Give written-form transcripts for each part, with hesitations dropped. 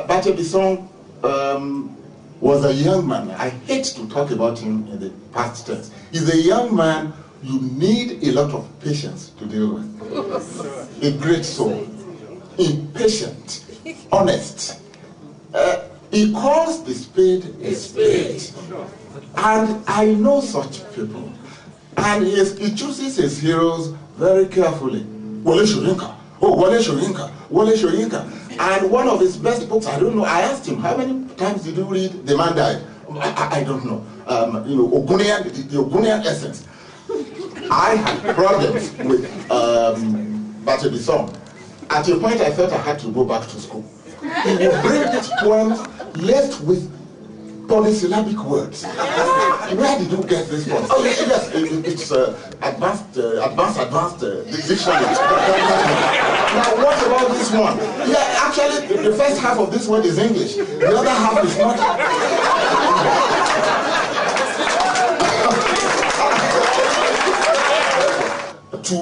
Bate Besong was a young man. I hate to talk about him in the past tense. He's a young man you need a lot of patience to deal with. A great soul. Impatient. Honest. He calls the spade a spade. And I know such people. And he chooses his heroes very carefully. Wole Soyinka. Oh, Wole Soyinka. Wole Soyinka. And one of his best books, I don't know, I asked him, how many times did you read The Man Died? I don't know. Ogunian, the Ogunian essence. I had problems with Bate Besong. At a point, I felt I had to go back to school. He would bring these poems laced with polysyllabic words. Where did you get this from? Oh, yes, it's advanced dictionary. Now, what about this one? Yeah, actually, the first half of this word is English. The other half is not. To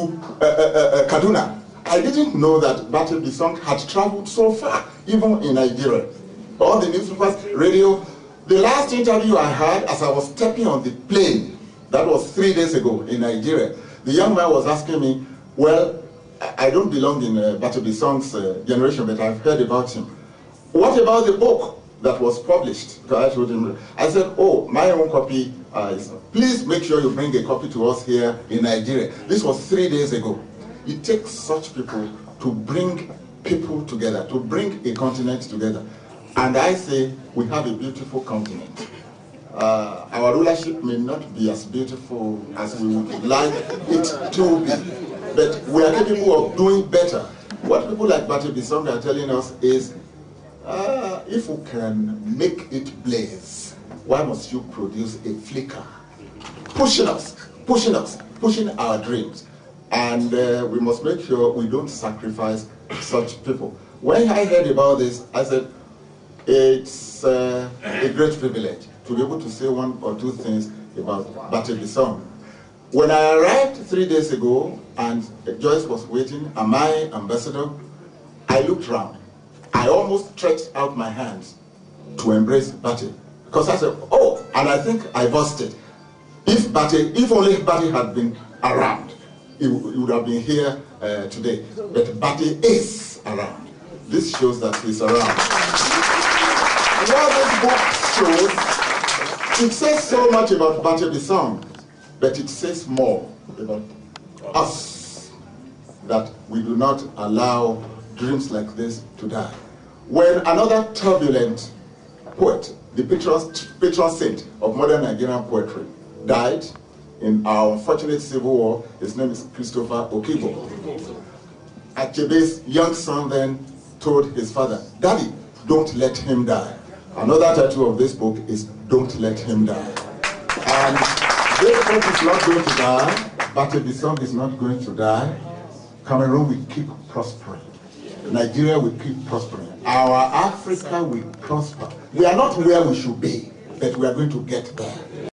Kaduna. I didn't know that Bate Besong had traveled so far, even in Nigeria. All the newspapers, radio. The last interview I had as I was stepping on the plane, that was 3 days ago in Nigeria, the young man was asking me, well, I don't belong in Bate Besong's generation, but I've heard about him. What about the book that was published? I told him, I said, oh, my own copy, please make sure you bring a copy to us here in Nigeria. This was 3 days ago. It takes such people to bring people together, to bring a continent together. And I say, we have a beautiful continent. Our rulership may not be as beautiful as we would like it to be, but we are capable of doing better. What people like Bate Besong are telling us is, if we can make it blaze, why must you produce a flicker? Pushing our dreams. And we must make sure we don't sacrifice such people. When I heard about this, I said, it's a great privilege to be able to say one or two things about Bate Besong. When I arrived 3 days ago and Joyce was waiting, am I ambassador? I looked round. I almost stretched out my hands to embrace Bate. Because I said, oh, and I think I busted. If only Bate had been around, he would have been here today. But Bate is around. This shows that he's around. What this book shows, it says so much about Bate Besong, but it says more about us, that we do not allow dreams like this to die. When another turbulent poet, the patron saint of modern Nigerian poetry, died in our unfortunate civil war, his name is Christopher Okibo. Achebe's young son then told his father, Daddy, don't let him die. Another title of this book is Don't Let Him Die. And this book is not going to die. Bate Besong is not going to die. Cameroon will keep prospering. Nigeria will keep prospering. Our Africa will prosper. We are not where we should be, but we are going to get there.